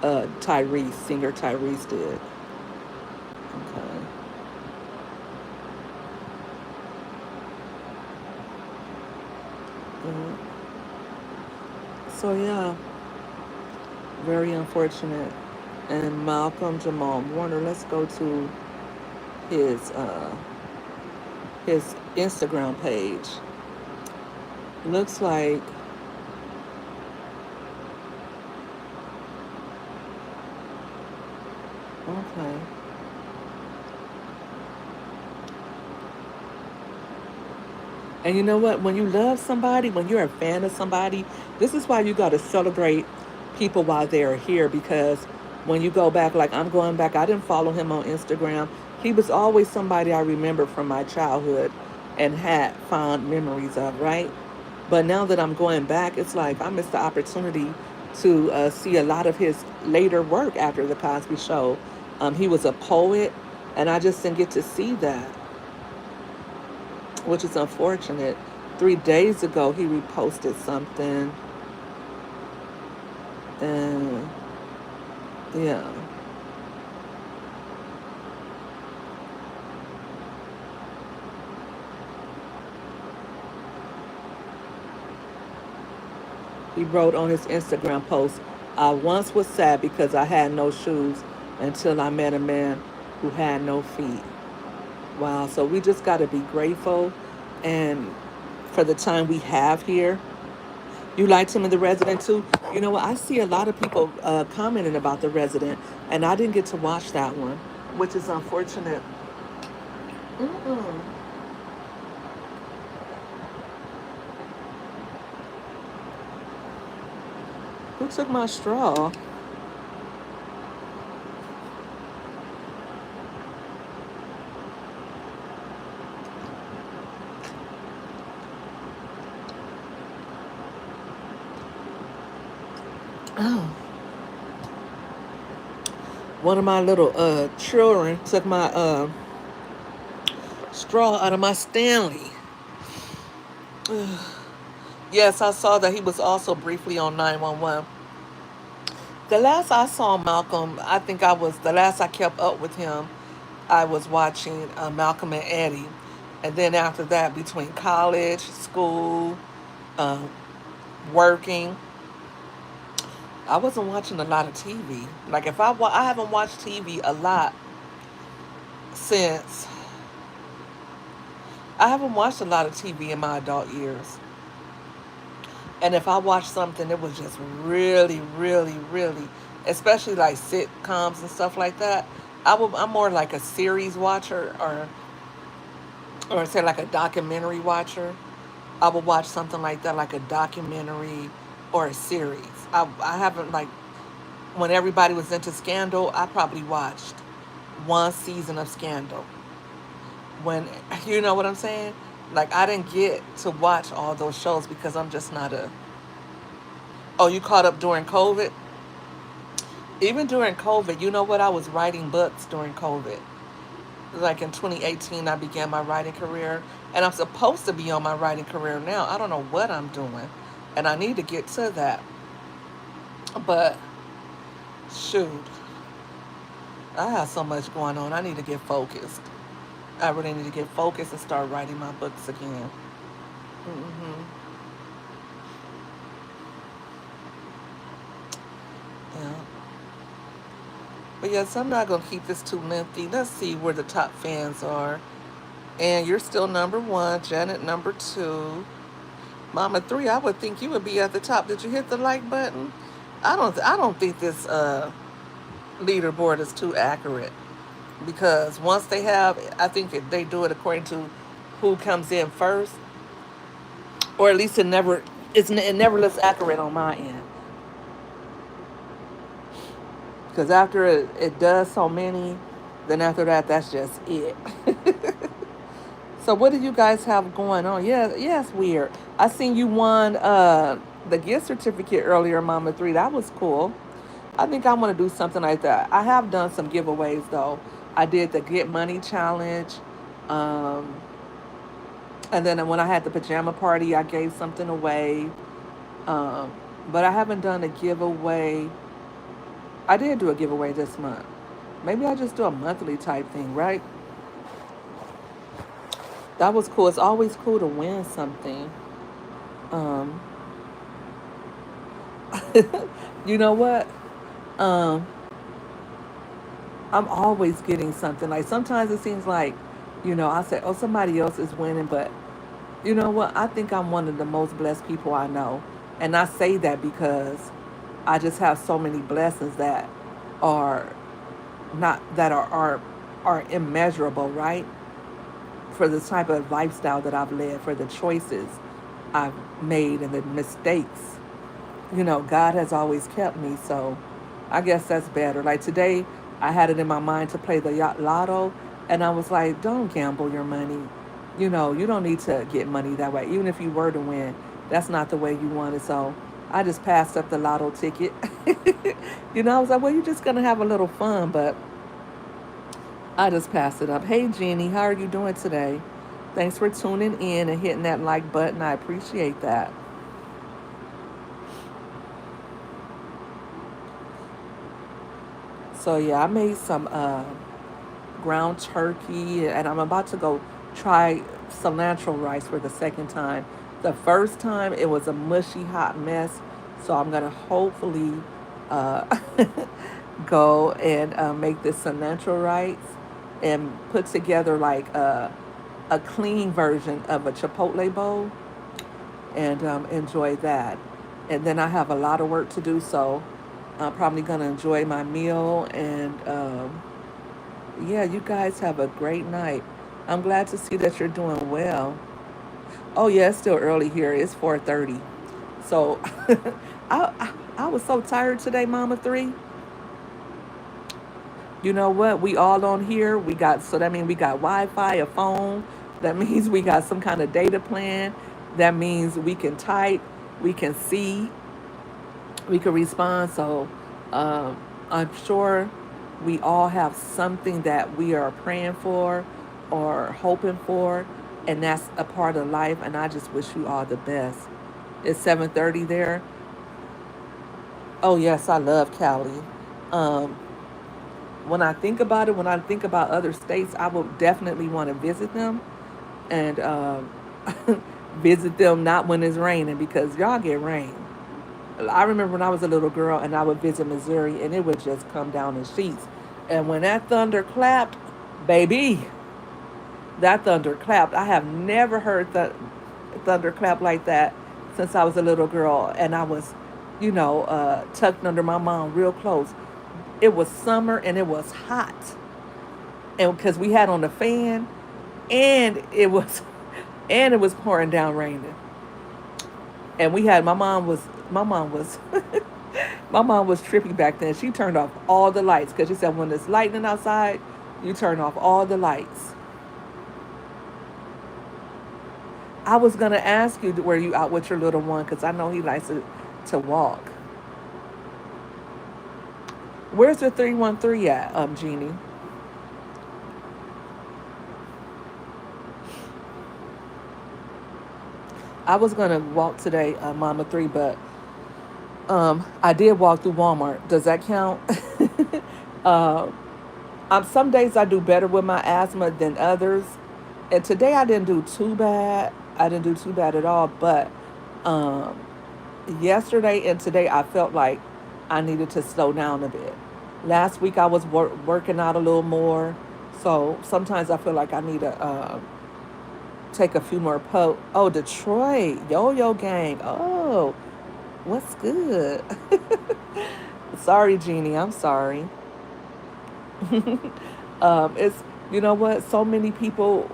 Tyrese, singer Tyrese did. Okay. Mhm. So yeah, very unfortunate. And Malcolm Jamal Warner. Let's go to his uh, his Instagram page. Looks like okay. And you know what? When you love somebody, when you're a fan of somebody, this is why you got to celebrate people while they're here. Because when you go back, like I'm going back, I didn't follow him on Instagram. He was always somebody I remember from my childhood and had fond memories of, right? But now that I'm going back, it's like I missed the opportunity to see a lot of his later work after The Cosby Show. He was a poet, and I just didn't get to see that, which is unfortunate. 3 days ago, he reposted something, and yeah, he wrote on his Instagram post, I once was sad because I had no shoes until I met a man who had no feet. Wow, so we just got to be grateful and for the time we have here. You liked him in The Resident too? You know what? I see a lot of people commenting about The Resident, and I didn't get to watch that one, which is unfortunate. Mm-mm. Who took my straw? Oh, one of my little children took my straw out of my Stanley. Yes, I saw that he was also briefly on 911. The last I saw Malcolm, I think I was the last I kept up with him. I was watching Malcolm and Eddie, and then after that, between college, school, uh, working, I wasn't watching a lot of TV. Like if I haven't watched TV a lot since I haven't watched a lot of TV in my adult years. And if I watched something, it was just really, really, really, especially like sitcoms and stuff like that. I'm more like a series watcher, or say like a documentary watcher. I would watch something like that, like a documentary or a series. I haven't like when everybody was into Scandal. I probably watched one season of Scandal. When you know what I'm saying, like I didn't get to watch all those shows because I'm just not a. Oh, you caught up during COVID? Even during COVID, you know what? I was writing books during COVID. Like in 2018, I began my writing career, and I'm supposed to be on my writing career now. I don't know what I'm doing, and I need to get to that. But shoot, I have so much going on. I need to get focused. I really need to get focused and start writing my books again. Hmm. Yeah. But yes, I'm not going to keep this too lengthy. Let's see where the top fans are. And you're still number one, Janet number two, Mama three. I would think you would be at the top. Did you hit the like button? I don't think this leaderboard is too accurate because once they have, I think they do it according to who comes in first, or at least it never looks accurate on my end because after it does so many, then after that that's just it. So what do you guys have going on? Yeah, yeah, it's weird. I seen you won the gift certificate earlier, Mama Three. That was cool. I think I want to do something like that. I have done some giveaways though. I did the Get Money challenge, um, and then when I had the pajama party, I gave something away. Um, but I haven't done a giveaway. I did do a giveaway this month. Maybe I just do a monthly type thing, right? That was cool. It's always cool to win something. Um, you know what? Um, I'm always getting something. Like sometimes it seems like, I say, oh, somebody else is winning, but you know what? I think I'm one of the most blessed people I know. And I say that because I just have so many blessings that are not that are immeasurable, right? For the type of lifestyle that I've led, for the choices I've made and the mistakes. God has always kept me, so I guess that's better. Like today, I had it in my mind to play the lotto, and I was like, don't gamble your money. You don't need to get money that way. Even if you were to win, that's not the way you want it. So I just passed up the lotto ticket. I was like, well, you're just going to have a little fun, but I just passed it up. Hey, Jeannie, how are you doing today? Thanks for tuning in and hitting that like button. I appreciate that. So yeah, I made some ground turkey, and I'm about to go try cilantro rice for the second time. The first time it was a mushy hot mess, so I'm gonna hopefully uh, go and make this cilantro rice and put together like a clean version of a chipotle bowl and enjoy that. And then I have a lot of work to do, so I'm probably gonna enjoy my meal and. Yeah, you guys have a great night. I'm glad to see that you're doing well. Oh yeah, it's still early here. It's 4:30. So I was so tired today, Mama Three. You know what? We all on here. That means we got Wi-Fi, a phone. That means we got some kind of data plan. That means we can type, we can see, we can respond. So um, I'm sure we all have something that we are praying for or hoping for, and that's a part of life. And I just wish you all the best. It's 7:30 there. Oh yes, I love Cali. Um, when I think about it, when I think about other states, I will definitely want to visit them and visit them not when it's raining because y'all get rain. I remember when I was a little girl and I would visit Missouri and it would just come down in sheets. And when that thunder clapped, baby, that thunder clapped. I have never heard the thunder clap like that since I was a little girl. And I was, tucked under my mom real close. It was summer and it was hot. And because we had on the fan and it was and it was pouring down raining. And my mom was my mom was trippy back then. She turned off all the lights because she said when it's lightning outside, you turn off all the lights. I was gonna ask you, were you out with your little one? Because I know he likes to walk. Where's the 313 at, Jeannie? I was gonna walk today, Mama Three, but I did walk through Walmart. Does that count? uh, some days I do better with my asthma than others, and today I didn't do too bad. I didn't do too bad at all, but um, yesterday and today I felt like I needed to slow down a bit. Last week I was working out a little more, so sometimes I feel like I need to take a few more Oh, Detroit Yo-Yo Gang. Oh, what's good? Sorry, Jeannie. I'm sorry. It's you know what? So many people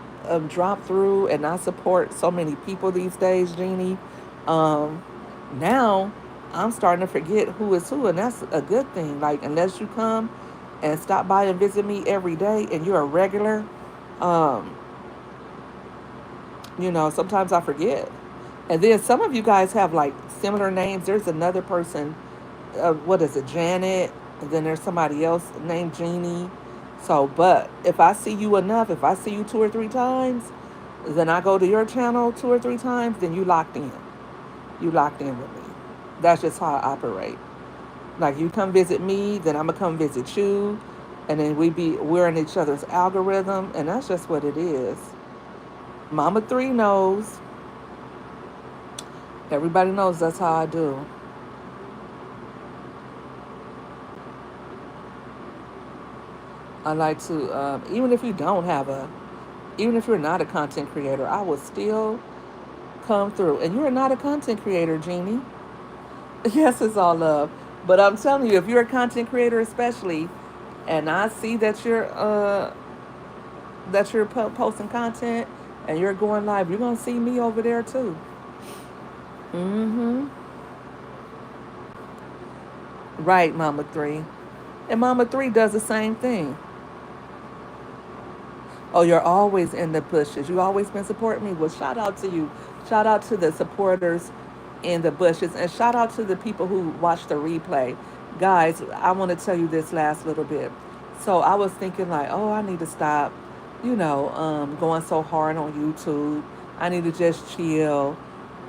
drop through, and I support so many people these days, Jeannie. Um, Now I'm starting to forget who is who, and that's a good thing. Like unless you come and stop by and visit me every day, and you're a regular, um, sometimes I forget. And then some of you guys have like similar names. There's another person, what is it, Janet? And then there's somebody else named Jeannie. So, but if I see you enough, if I see you two or three times, then I go to your channel two or three times, then you locked in. You locked in with me. That's just how I operate. Like you come visit me, then I'm gonna come visit you, and then we're in each other's algorithm, and that's just what it is. Mama Three knows. Everybody knows that's how I do. I like to, even if you're not a content creator, I will still come through. And you're not a content creator, Jeannie. Yes, it's all love. But I'm telling you, if you're a content creator, especially, and I see that you're posting content and you're going live, you're gonna see me over there too. Mm-hmm. Right, Mama Three. And Mama Three does the same thing. Oh, you're always in the bushes. You always been supporting me. Well, shout out to you. Shout out to the supporters in the bushes, and shout out to the people who watch the replay. Guys, I want to tell you this last little bit. So I was thinking like, oh, I need to stop, going so hard on YouTube. I need to just chill.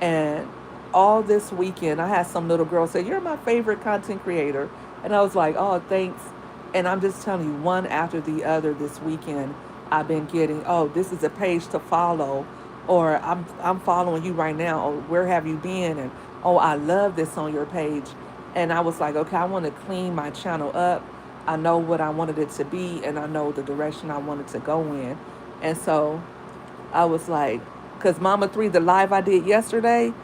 And all this weekend, I had some little girl say, "You're my favorite content creator," and I was like, "Oh, thanks." And I'm just telling you, one after the other this weekend, I've been getting, "Oh, this is a page to follow," or I'm following you right now, or "Where have you been?" And "Oh, I love this on your page." And I was like, "Okay, I want to clean my channel up. I know what I wanted it to be, and I know the direction I wanted to go in." And so I was like, because Mama Three, the live I did yesterday,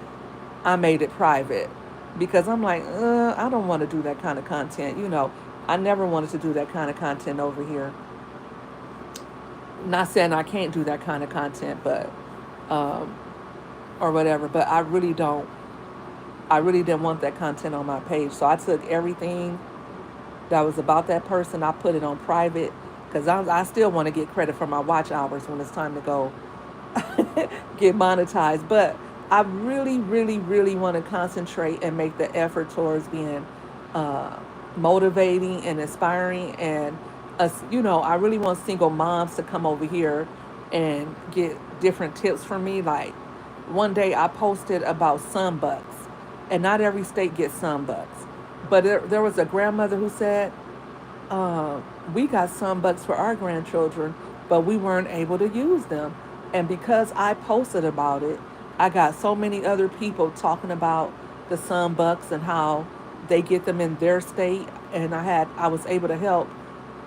I made it private because I'm like, I don't want to do that kind of content. I never wanted to do that kind of content over here. Not saying I can't do that kind of content, but um, or whatever. But I really don't. I really didn't want that content on my page, so I took everything that was about that person. I put it on private because I still want to get credit for my watch hours when it's time to go get monetized. But I really, really, really want to concentrate and make the effort towards being uh, motivating and inspiring. And I really want single moms to come over here and get different tips from me. Like one day I posted about sunbucks, and not every state gets sunbucks. But there was a grandmother who said, uh, we got some bucks for our grandchildren, but we weren't able to use them. And because I posted about it, I got so many other people talking about the sun bucks and how they get them in their state. And I was able to help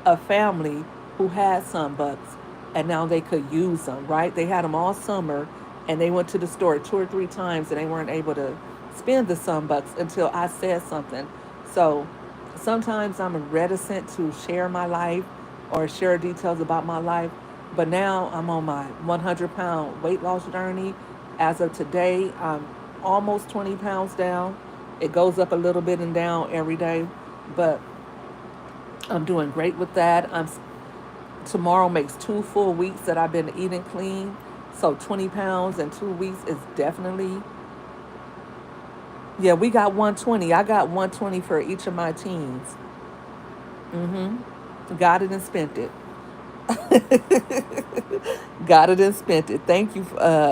a family who had sun bucks, and now they could use them. Right? They had them all summer, and they went to the store 2 or 3 times, and they weren't able to spend the sun bucks until I said something. So sometimes I'm reticent to share my life or share details about my life. But now I'm on my 100-pound weight loss journey. As of today, I'm almost 20 pounds down. It goes up a little bit and down every day, but I'm doing great with that. Tomorrow makes 2 full weeks that I've been eating clean. So 20 pounds in 2 weeks is definitely, yeah, we got 120. I got 120 for each of my teens. Got it and spent it. Got it and spent it. Thank you,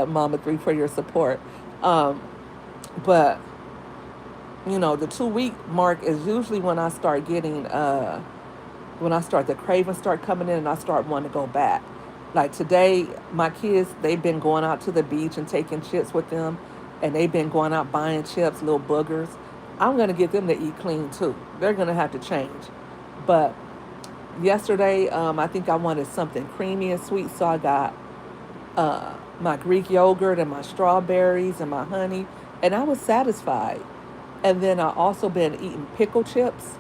Mama Three, for your support. Um, but the 2 week mark is usually when I start getting when I start the cravings start coming in and I start wanting to go back. Like today, my kids, they've been going out to the beach and taking chips with them, and they've been going out buying chips, little boogers. I'm gonna get them to eat clean too. They're gonna have to change. But yesterday, I think I wanted something creamy and sweet, so I got my Greek yogurt and my strawberries and my honey, and I was satisfied. And then I also been eating pickle chips,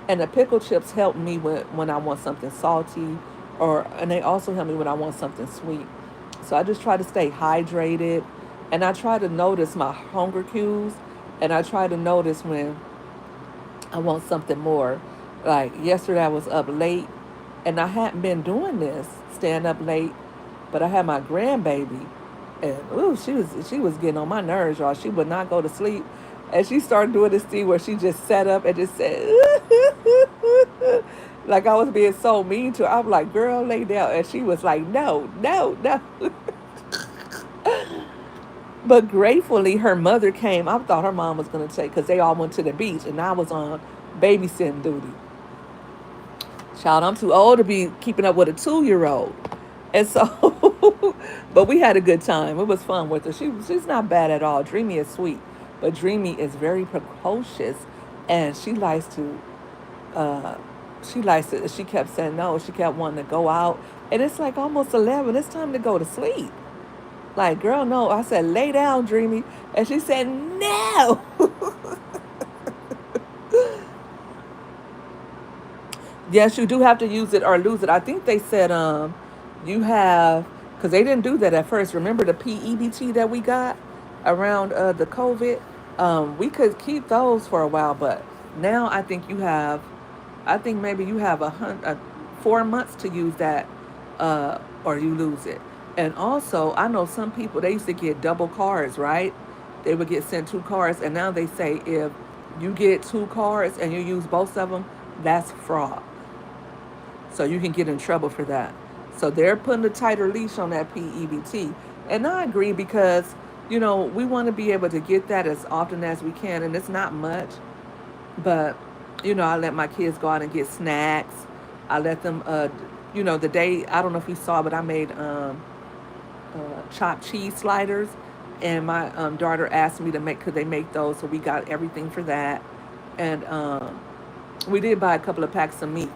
and the pickle chips help me when I want something salty, and they also help me when I want something sweet. So I just try to stay hydrated, and I try to notice my hunger cues, and I try to notice when I want something more. Like yesterday, I was up late, and I hadn't been doing this, staying up late, but I had my grandbaby, and ooh, she was getting on my nerves, y'all. She would not go to sleep, and she started doing this thing where she just sat up and just said, like I was being so mean to her. I'm like, "Girl, lay down," and she was like, "No, no, no." But gratefully, her mother came. I thought her mom was gonna take because they all went to the beach, and I was on babysitting duty. Child, I'm too old to be keeping up with a 2 year old. And so, but we had a good time. It was fun with her. She's not bad at all. Dreamy is sweet, but Dreamy is very precocious, and uh, she likes to. She kept saying no. She kept wanting to go out, and it's like almost 11. It's time to go to sleep. Like, girl, no. I said, lay down, Dreamy, and she said no. Yes, you do have to use it or lose it. I think they said you have, because they didn't do that at first. Remember the PEBT that we got around the COVID? We could keep those for a while, but now I think you have, I think maybe you have 4 months to use that, or you lose it. And also, I know some people, they used to get double cards, right? They would get sent 2 cards, and now they say if you get 2 cards and you use both of them, that's fraud. So you can get in trouble for that. So they're putting a tighter leash on that PEBT. And I agree because, we want to be able to get that as often as we can. And it's not much, but, I let my kids go out and get snacks. I let them, the day, I don't know if you saw, but I made chopped cheese sliders. And my daughter asked me to make, could they make those? So we got everything for that. And we did buy a couple of packs of meat,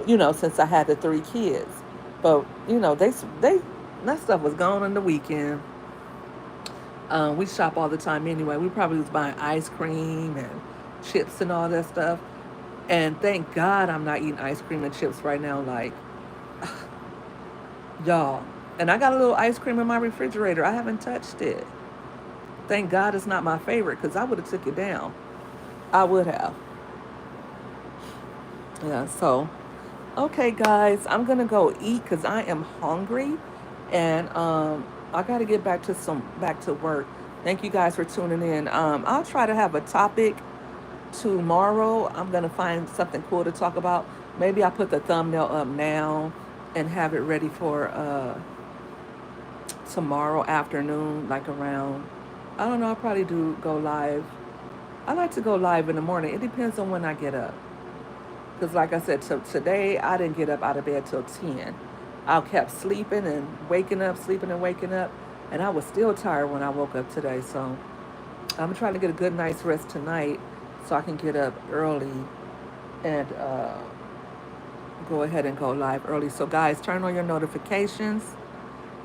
since I had the 3 kids. But they that stuff was gone on the weekend. We shop all the time anyway. We probably was buying ice cream and chips and all that stuff. And thank God I'm not eating ice cream and chips right now, like y'all. And I got a little ice cream in my refrigerator. I haven't touched it. Thank God it's not my favorite because I would have took it down. I would have. Yeah. So okay, guys, I'm gonna go eat because I am hungry, and I got to get back to work. Thank you guys for tuning in. I'll try to have a topic tomorrow. I'm gonna find something cool to talk about. Maybe I'll put the thumbnail up now and have it ready for tomorrow afternoon, like around. I don't know. I'll probably do go live. I like to go live in the morning. It depends on when I get up. Because, like I said, today I didn't get up out of bed till 10. I kept sleeping and waking up, sleeping and waking up. And I was still tired when I woke up today. So I'm trying to get a good night's rest tonight so I can get up early and go ahead and go live early. So, guys, turn on your notifications.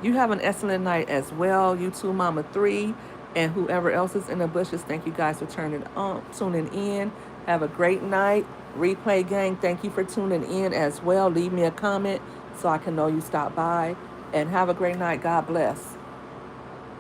You have an excellent night as well. You too, Mama 3, and whoever else is in the bushes. Thank you guys for tuning in. Have a great night. Replay gang, thank you for tuning in as well. Leave me a comment so I can know you stopped by. And have a great night. God bless.